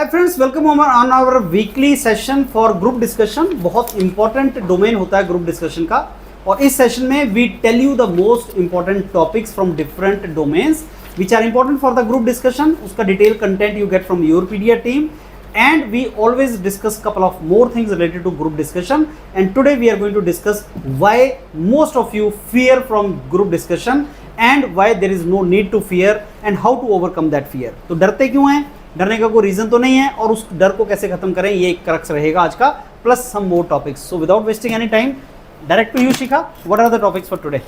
Hi friends, welcome on our weekly session for group discussion. बहुत important domain होता है group discussion का, और इस सेशन में we tell you the most important topics from different domains which are important for the group discussion. उसका detail content you get from your pedia team, and we always discuss couple of more things related to group discussion, and today we are going to discuss why most of you fear from group discussion and why there is no need to fear and how to overcome that fear। तो डरते क्यों हैं, डरने का कोई reason तो नहीं है, और उस डर को कैसे खत्म करें, ये एक क्रक्स रहेगा आज का, plus some more topics. So without wasting any time, direct to you Shikha, what are the topics for today?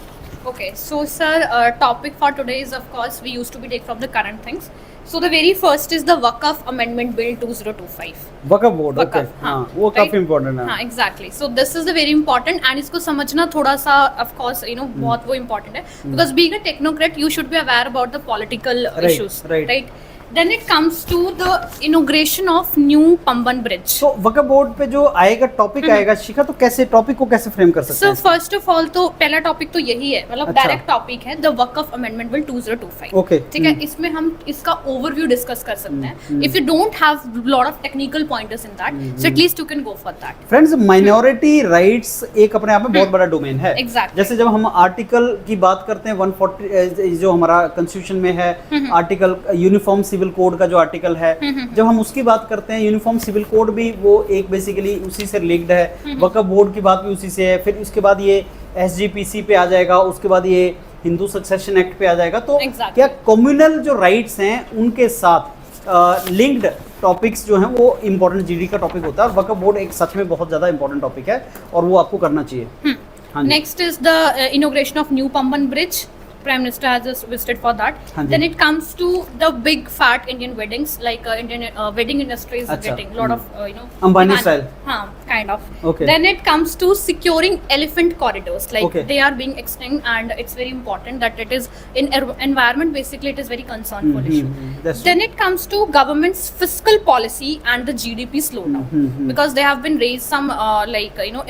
Okay, so sir, topic for today is, of course, we used to be take from the current things. So the very first is the Waqf Amendment Bill 2025. Waqf board, okay, हाँ, वो काफी important है। हाँ, exactly. So this is the very important, and इसको समझना थोड़ा सा, of course, बहुत वो important है, because being a technocrat, you should be aware about the political issues, right? Then it comes to the inauguration of new Pamban Bridge. तो वक्फ board पे जो आएगा टॉपिक आएगा शिखा, तो कैसे टॉपिक को कैसे फ्रेम कर सकते हैं? So first of all, तो पहला टॉपिक तो यही है, मतलब डायरेक्ट टॉपिक है the Waqf amendment bill 2025। Okay, ठीक है, इसमें हम इसका ओवरव्यू डिस्कस कर सकते हैं। If you don't have lot of technical pointers in that, so at least you can go for that. Friends, minority rights एक अपने आप में बहुत बड़ा डोमेन है। Exactly. जैसे जब हम आर्टिकल की बात करते हैं 140 जो हमारा कॉन्स्टिट्यूशन में है, आर्टिकल यूनिफॉर्म सिविल कोड का जो आर्टिकल है, जब हम उसकी बात करते हैं, यूनिफॉर्म सिविल कोड भी वो एक बेसिकली उसी से लिंक्ड है, वक्फ बोर्ड की बात भी उसी से है, फिर उसके बाद ये SGPC पे आ जाएगा, उसके बाद ये हिंदू सक्सेशन एक्ट पे आ जाएगा। तो क्या कम्युनल जो राइट्स हैं उनके साथ लिंक्ड टॉपिक्स जो हैं वो इंपॉर्टेंट जीडी का टॉपिक होता है, और वक्फ बोर्ड एक सच में बहुत ज्यादा इंपॉर्टेंट टॉपिक है और वो आपको करना चाहिए। Next is the inauguration of new Pamban bridge. Prime Minister has just visited for that. Then it comes to the big fat Indian weddings, like Indian wedding industry is getting a lot of Ambani style. Kind of. Okay. Then it comes to securing elephant corridors, like they are being extinct, and it's very important that it is in environment. Basically, it is very concernful issue. Then it comes to government's fiscal policy and the GDP slowdown, because they have been raised some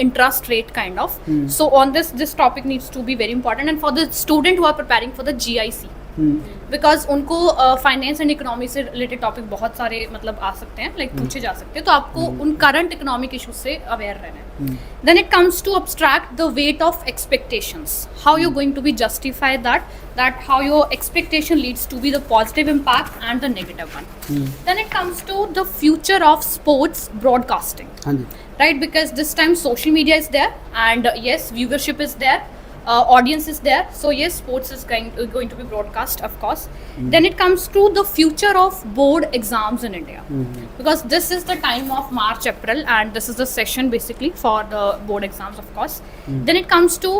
interest rate kind of. So on this topic needs to be very important, and for the student who are preparing for the GIC, because उनको finance and economy से related topic बहुत सारे मतलब आ सकते हैं, like पूछे जा सकते हैं, तो आपको उन करंट इकोनॉमिक इशूज से अवेयर रहना है। Then it comes to abstract the weight of expectations, how you going to be justify that how your expectation leads to be the positive impact and the negative one. Then it comes to the future of sports broadcasting, right? Because this time social media is there, and yes, viewership is there, audience is there, so yes, sports is going to be broadcast, of course. Then it comes to the future of board exams in India, because this is the time of March April, and this is the session basically for the board exams, of course. Then it comes to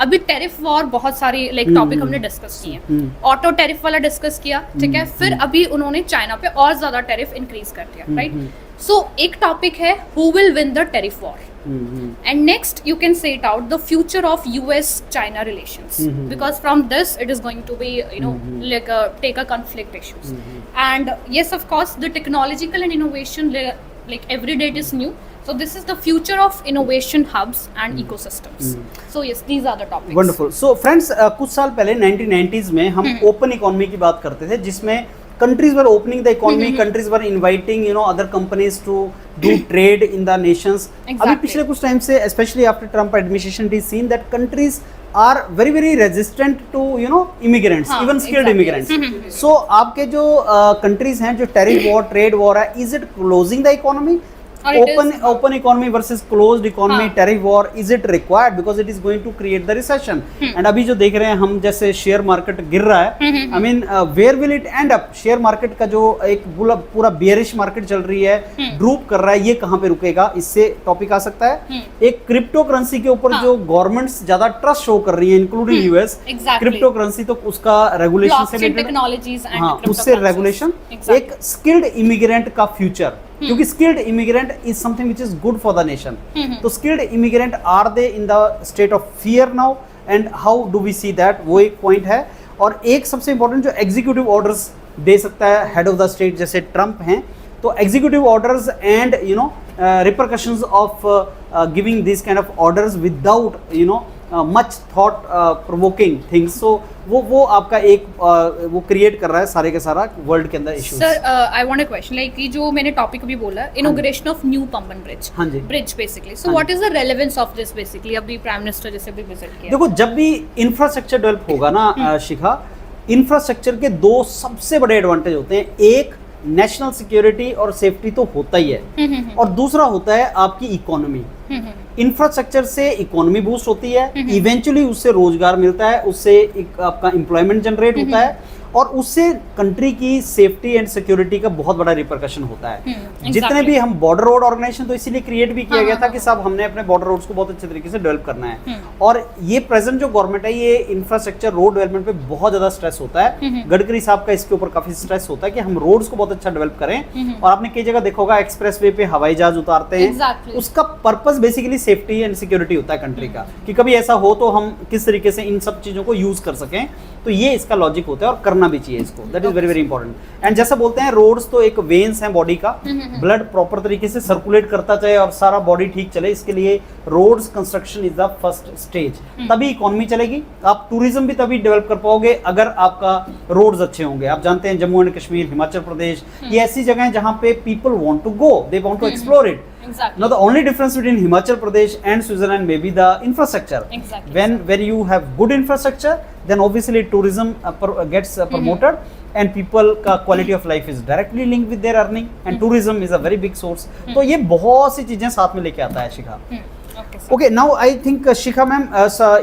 अभी tariff war, बहुत सारी like topic हमने discuss किए हैं। Auto tariff वाला discuss किया, ठीक है, फिर अभी उन्होंने चाइना पे और ज्यादा टैरिफ इंक्रीज कर दिया, राइट? सो एक टॉपिक है who will win the tariff war, and next you can say it out, the future of US China relations, because from this it is going to be like take a conflict issues, and yes, of course, the technological and innovation, like every day it is new, so this is the future of innovation hubs and ecosystems. So yes, these are the topics. Wonderful. So friends, कुछ साल पहले 1990s में हम open economy की बात करते थे, जिसमें countries were opening the economy, countries were inviting other companies to do trade in the nations. अभी पिछले कुछ टाइम से, especially after Trump administration, it is seen that countries are very resistant to immigrants, even skilled immigrants. So आपके जो countries हैं, जो tariff war, trade war है, is it closing the economy? Open economy versus closed economy, tariff war, is it required? Because it is going to create the recession. And अभी जो देख रहे हैं हम, जैसे शेयर मार्केट गिर रहा है, I mean where will it end up? Share market का जो एक पूरा बेयरिश मार्केट चल रही है, ड्रूप कर रहा है, ये कहाँ पे रुकेगा? इससे टॉपिक आ सकता है। एक क्रिप्टो करेंसी के ऊपर जो गवर्नमेंट्स ज्यादा ट्रस्ट शो कर रही है, इंक्लूडिंग यूएस, क्रिप्टो करेंसी, तो उसका रेगुलेशन से रिलेटेड, हाँ, उससे रेगुलेशन। एक स्किल्ड इमिग्रेंट का फ्यूचर, क्योंकि skilled immigrant is something which is good for the nation. तो skilled immigrant, are they in the state of fear now, and how do we see that? वो एक point है। और एक सबसे इंपॉर्टेंट, जो एग्जीक्यूटिव ऑर्डर्स दे सकता है हेड ऑफ द स्टेट, जैसे ट्रम्प हैं, तो executive orders and repercussions of giving these kind of orders without much thought provoking things, so वो आपका एक वो क्रिएट कर रहा है सारे के सारा वर्ल्ड के अंदर issues. Sir I want a question, like ये जो मैंने टॉपिक अभी बोला, inauguration of new Pamban bridge, हाँ जी, bridge basically, so what is the relevance of this basically? अभी प्राइम मिनिस्टर जैसे भी विजिट किया। देखो, जब भी इंफ्रास्ट्रक्चर डेवलप होगा ना शिखा, इंफ्रास्ट्रक्चर के दो सबसे बड़े एडवांटेज होते हैं। एक, नेशनल सिक्योरिटी और सेफ्टी तो होता ही है, और दूसरा होता है आपकी इकोनॉमी। इंफ्रास्ट्रक्चर से इकोनॉमी बूस्ट होती है, इवेंचुअली उससे रोजगार मिलता है, उससे एक आपका एम्प्लॉयमेंट जनरेट होता है, और उससे कंट्री की सेफ्टी एंड सिक्योरिटी का बहुत बड़ा रिपरकशन होता है। जितने भी हम बॉर्डर रोड ऑर्गेनाइजेशन तो इसीलिए क्रिएट भी किया गया था कि साहब हमने अपने बॉर्डर रोड्स को बहुत अच्छे तरीके से डेवलप करना है। और ये प्रेजेंट जो गवर्नमेंट है, ये इंफ्रास्ट्रक्चर रोड डेवलपमेंट पे बहुत ज्यादा स्ट्रेस होता है। गडकरी साहब का इसके ऊपर काफी स्ट्रेस होता है कि हम रोड्स को बहुत अच्छा डेवलप करें। और आपने कई जगह देखा होगा एक्सप्रेस वे पे हवाई जहाज उतारते हैं, उसका purpose basically safety and security होता है कंट्री का, कि कभी ऐसा हो तो हम किस तरीके से इन सब चीजों को यूज कर सकें। तो ये इसका लॉजिक होता है और करना भी चाहिए इसको, that is very very important. And जैसा बोलते हैं, रोड्स तो एक वेन्स हैं बॉडी का, ब्लड प्रॉपर तरीके से सर्कुलेट करता जाए और सारा बॉडी ठीक चले, इसके लिए roads construction is the first stage. तभी इकोनॉमी चलेगी, आप टूरिज्म भी तभी डेवलप कर पाओगे अगर आपका रोड्स अच्छे होंगे। आप जानते हैं जम्मू एंड कश्मीर, हिमाचल प्रदेश, ये ऐसी जगह है जहाँ पे people want to go, they want to explore it. Now the only difference between Himachal Pradesh and Switzerland may be the infrastructure. When you have good infrastructure, then obviously tourism gets promoted, and people का quality of life is directly linked with their earning, and tourism is a very big source. तो ये बहुत सी चीजें साथ में लेके आता है शिखा। Okay, now I think Shikha ma'am,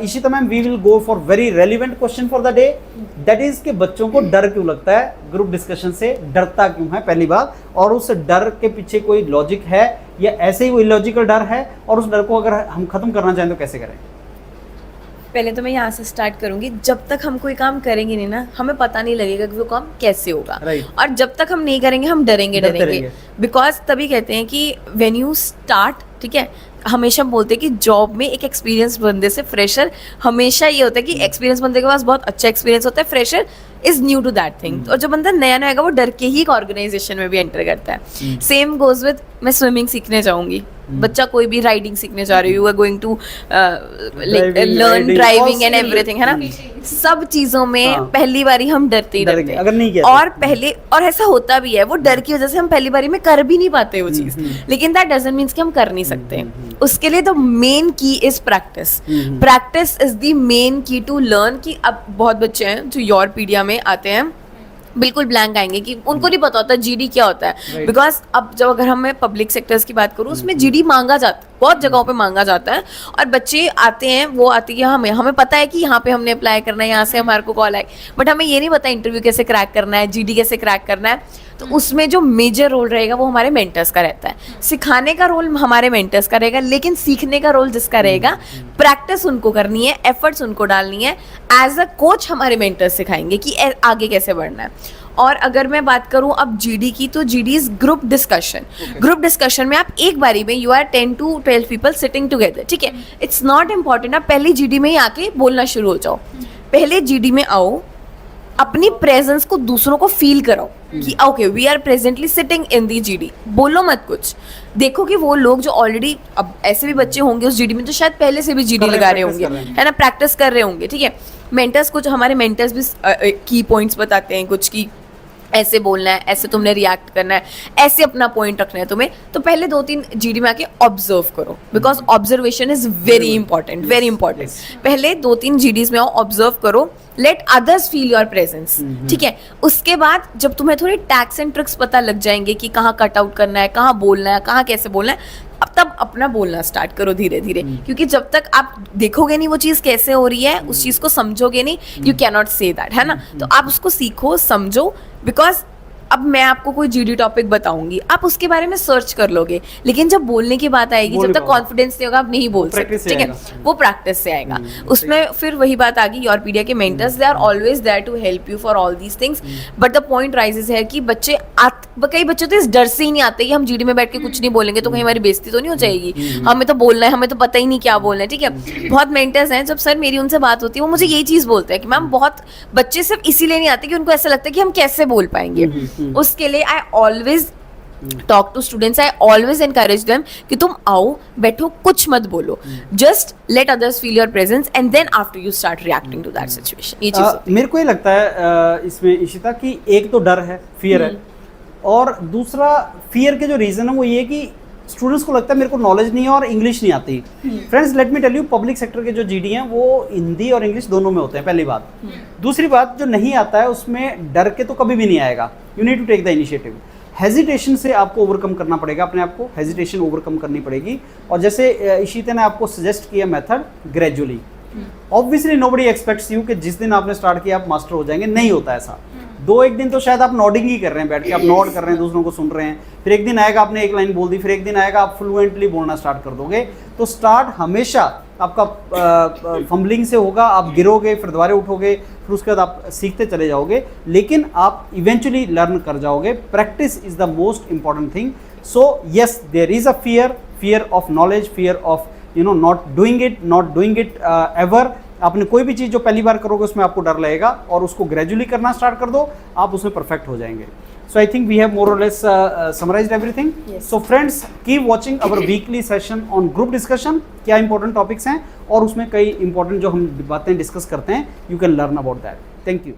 Ishita ma'am, we will go for very relevant question for the day. That is कि बच्चों को डर क्यों लगता है ग्रुप डिस्कशन से, डरता क्यों है पहली बात, और उस डर के पीछे कोई लॉजिक है या ऐसे ही वो इलॉजिकल डर है, और उस डर को अगर हम खत्म करना चाहें तो कैसे करें? पहले तो मैं यहाँ से स्टार्ट करूंगी, जब तक हम कोई काम करेंगे नहीं ना, हमें पता नहीं लगेगा कि वो काम कैसे होगा। और जब तक हम नहीं करेंगे हम डरेंगे। बिकॉज तभी कहते हैं कि व्हेन यू स्टार्ट, ठीक है, हमेशा बोलते हैं कि जॉब में एक एक्सपीरियंस बंदे से फ्रेशर, हमेशा ये होता है कि एक्सपीरियंस बंदे के पास बहुत अच्छा एक्सपीरियंस होता है, fresher is new to that thing. और जो बंदा नया नया आएगा वो डर के ही एक ऑर्गेनाइजेशन में भी एंटर करता है। सेम गोज विद, मैं स्विमिंग सीखने जाऊंगी, बच्चा कोई भी राइडिंग सीखने जा रही है, you are going to learn driving and everything, है ना। सब चीजों में पहली बारी हम डरते ही डरते हैं, अगर नहीं किया और पहले, और ऐसा होता भी है, वो डर की वजह से हम पहली बारी में कर भी नहीं पाते वो चीज, लेकिन दैट डजंट मीन्स कि हम कर नहीं सकते। उसके लिए द मेन की is practice. Practice is the main की टू लर्न। कि अब बहुत बच्चे हैं जो योर पीडिया में आते हैं, बिल्कुल ब्लैंक आएंगे कि उनको नहीं पता होता जीडी क्या होता है। बिकॉज अब जब अगर हम पब्लिक सेक्टर्स की बात करूँ, उसमें जीडी मांगा जाता है, बहुत जगहों पे मांगा जाता है, और बच्चे आते हैं, वो आती है, हमें पता है कि यहाँ पे हमने अप्लाई करना है, यहाँ से हमारे को कॉल आए, बट हमें ये नहीं पता इंटरव्यू कैसे क्रैक करना है, जीडी कैसे क्रैक करना है। तो उसमें जो मेजर रोल रहेगा वो हमारे मेंटर्स का रहता है। सिखाने का रोल हमारे मेंटर्स का रहेगा, लेकिन सीखने का रोल जिसका रहेगा, प्रैक्टिस उनको करनी है, एफर्ट्स उनको डालनी है। एज अ कोच हमारे मेंटर्स सिखाएंगे कि आगे कैसे बढ़ना है। और अगर मैं बात करूं अब जीडी की, तो GD is group discussion. Group discussion में आप एक बारी में you are 10 to 12 people sitting together, ठीक है। इट्स नॉट इम्पॉर्टेंट आप पहले जीडी में ही आके बोलना शुरू हो जाओ। पहले जीडी में आओ, अपनी प्रेजेंस को दूसरों को फील कराओ कि okay we are presently sitting in the GD. बोलो मत कुछ, देखो कि वो लोग जो ऑलरेडी, अब ऐसे भी बच्चे होंगे उस जीडी में जो शायद पहले से भी जीडी लगा रहे होंगे, है ना, प्रैक्टिस कर रहे होंगे, ठीक है। मेंटर्स, कुछ हमारे मेंटर्स भी की पॉइंट्स बताते हैं कुछ की ऐसे बोलना है, ऐसे तुमने रिएक्ट करना है, ऐसे अपना पॉइंट रखना है तुम्हें। तो पहले 2-3 जीडी में आके ऑब्जर्व करो, because observation is very important, very important. पहले 2-3 जीडीज में आओ, ऑब्जर्व करो, late others feel your presence, ठीक है। उसके बाद जब तुम्हें थोड़े टैक्स एंड ट्रिक्स पता लग जाएंगे कि कहाँ कट आउट करना है, कहाँ बोलना है, कहाँ कैसे बोलना है, अब तब अपना बोलना स्टार्ट करो धीरे धीरे। क्योंकि जब तक आप देखोगे नहीं वो चीज़ कैसे हो रही है, उस चीज़ को समझोगे नहीं, you can not say that, है ना। तो आप उसको सीखो, समझो। बिकॉज अब मैं आपको कोई जीडी टॉपिक बताऊंगी, आप उसके बारे में सर्च कर लोगे, लेकिन जब बोलने की बात आएगी, जब तक कॉन्फिडेंस नहीं होगा आप नहीं बोल सकते, ठीक है। वो प्रैक्टिस से आएगा। उसमें फिर वही बात आ गई, योरपीडिया के mentors, they are always there to help you for all these things. But the point raises है कि बच्चे कई बच्चे तो इस डर से ही नहीं आते कि हम जीडी में बैठ के कुछ नहीं बोलेंगे तो कहीं हमारी बेइज्जती तो नहीं हो जाएगी, हमें तो बोलना है, हमें तो पता ही नहीं क्या बोलना है, ठीक है। बहुत मेंटर्स हैं, जब सर मेरी उनसे बात होती है, वो मुझे यही चीज़ बोलते हैं कि मैम बहुत बच्चे सिर्फ इसीलिए नहीं आते कि उनको ऐसा लगता है कि हम कैसे बोल पाएंगे। उसके लिए I always talk to students, I always encourage them कि तुम आओ, बैठो, कुछ मत बोलो, just let others feel your presence and then after you start reacting to that situation. ये चीज मेरे को ये लगता है इसमें इशिता कि एक तो डर है, फियर है, और दूसरा फियर के जो रीजन है वो ये कि स्टूडेंट्स को लगता है मेरे को नॉलेज नहीं है और इंग्लिश नहीं आती। Friends, let me tell you, public sector के जो जीडी हैं वो हिंदी और इंग्लिश दोनों में होते हैं, पहली बात। दूसरी बात, जो नहीं आता है उसमें डर के तो कभी भी नहीं आएगा, you need to take the initiative. Hesitation से आपको ओवरकम करना पड़ेगा, अपने आप को हेजिटेशन ओवरकम करनी पड़ेगी। और जैसे इशिता ने आपको सजेस्ट किया method, gradually. Obviously nobody aspects you कि जिस दिन आपने स्टार्ट किया आप मास्टर हो जाएंगे, नहीं होता ऐसा। 2-1 दिन तो शायद आप नॉडिंग ही कर रहे हैं, बैठ के आप नॉड कर रहे हैं, दूसरों को सुन रहे हैं, फिर एक दिन आएगा आपने एक लाइन बोल दी, फिर एक दिन आएगा आप फ्लुएंटली बोलना स्टार्ट कर दोगे। तो स्टार्ट हमेशा आपका फंबलिंग से होगा, आप गिरोगे, फिर दोबारा उठोगे, फिर उसके बाद आप सीखते चले जाओगे, लेकिन आप इवेंचुअली लर्न कर जाओगे। Practice is the most important thing. So yes, there is a fear of knowledge, fear of not doing it ever. आपने कोई भी चीज़ जो पहली बार करोगे उसमें आपको डर लगेगा, और उसको ग्रेजुअली करना स्टार्ट कर दो, आप उसमें परफेक्ट हो जाएंगे। So I think we have more और less summarized everything. So friends, keep watching our weekly session on group discussion. क्या इंपॉर्टेंट टॉपिक्स हैं और उसमें कई इंपॉर्टेंट जो हम बातें डिस्कस करते हैं, you can learn about that. Thank you.